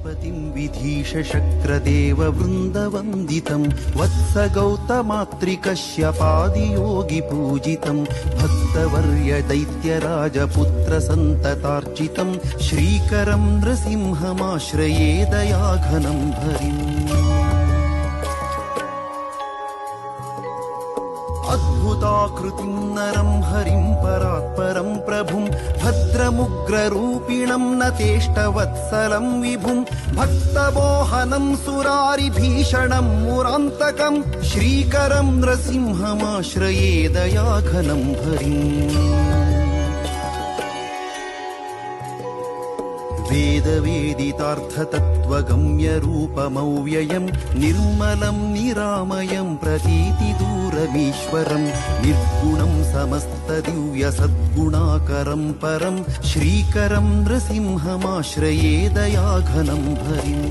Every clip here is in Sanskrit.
पतिं विधीशशक्रदेव वृन्दवन्दितं वत्सगौतमात्रिकश्यपादियोगिपूजितं भक्तवर्य दैत्यराजपुत्रसन्ततार्चितं श्रीकरं नृसिंहमाश्रये दयाघनं हरिम्। अद्भुताकृतिं नरं हरिं परात्परं प्रभुं भद्रमुग्ररूपिणं नतेष्टवत्सलं विभुं भक्तमोहनं सुरारिभीषणं मुरान्तकं श्रीकरं नृसिंहमाश्रये दयाघनं हरिम्। वेदवेदितार्थतत्त्वगम्यरूपमव्ययं निर्मलं निरामयं प्रतीतिदूरमीश्वरं निर्गुणं समस्तदिव्यसद्गुणाकरं परं श्रीकरं नृसिंहमाश्रये दयाघनं हरिम्।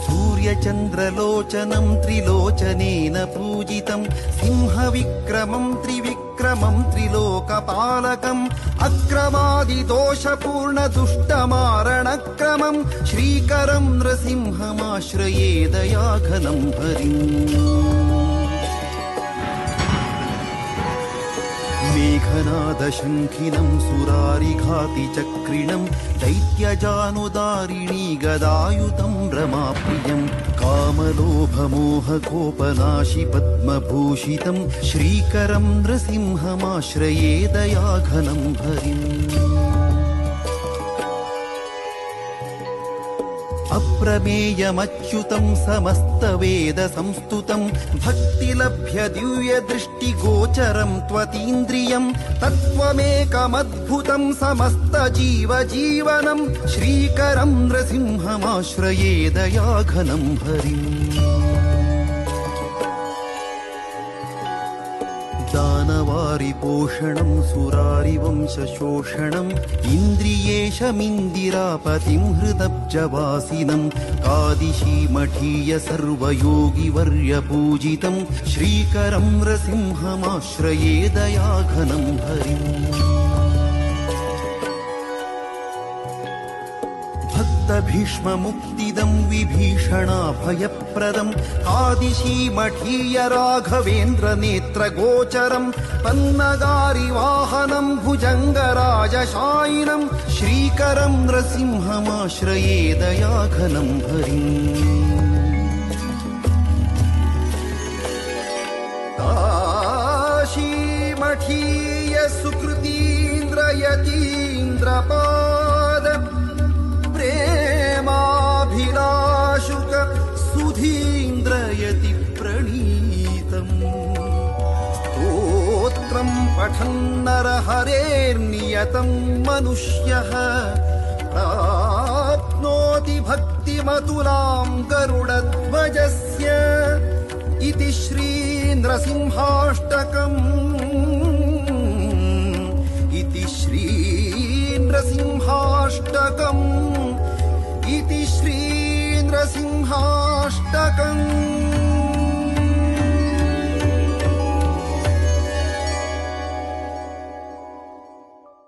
सूर्यचन्द्रलोचनं त्रिलोचनेन पूजितं सिंहविक्रमं त्रिविक्रमं त्रिलोकपालकम् अक्रमादिदोषपूर्णदुष्टमारणक्रमं श्रीकरं नृसिंहमाश्रये दयाघनं हरिम्। मेघनादशङ्खिनं सुरारिघातिचक्रिणं दैत्यजानुदारिणी गदायुतं रमाप्रियं कामलोभमोहकोपनाशि पद्मभूषितं श्रीकरं नृसिंहमाश्रये दयाघनं हरिम्। अप्रमेयमच्युतं समस्तवेदसंस्तुतं भक्तिलभ्य दिव्यदृष्टिगोचरं त्वतीन्द्रियं तत्त्वमेकमद्भुतं समस्तजीवजीवनं श्रीकरं नृसिंहमाश्रये दयाघनं हरिम्। दानवारिपोषणं सुरारिवंशशोषणम् इन्द्रियेशमिन्दिरापतिं हृदब्जवासिनं कादिशीमठीय सर्वयोगिवर्यपूजितं श्रीकरं नृसिंहमाश्रये दयाघनं हरिम्। भक्तभीष्ममुक्तिदं विभीषणाभयप्रदं कादिशीमठीय राघवेन्द्रनेत्रगोचरं पन्नगारिवाहनं भुजङ्गराजशायिनं श्रीकरं नृसिंहमाश्रये दयाघनं हरिम्। काशीमठीय सुकृतीन्द्रयतीन्द्रपाद प्रेमाभिलाषुक सुधीन्द्रयति प्रणीतम् स्तोत्रं पठन्नरहरेर्नियतं मनुष्यः प्राप्नोति भक्तिमतुलां गरुडध्वजस्य इति श्री नृसिंहाष्टकम् इति श्री नृसिंहाष्टकम् इति श्री नृसिंहाष्टकम्।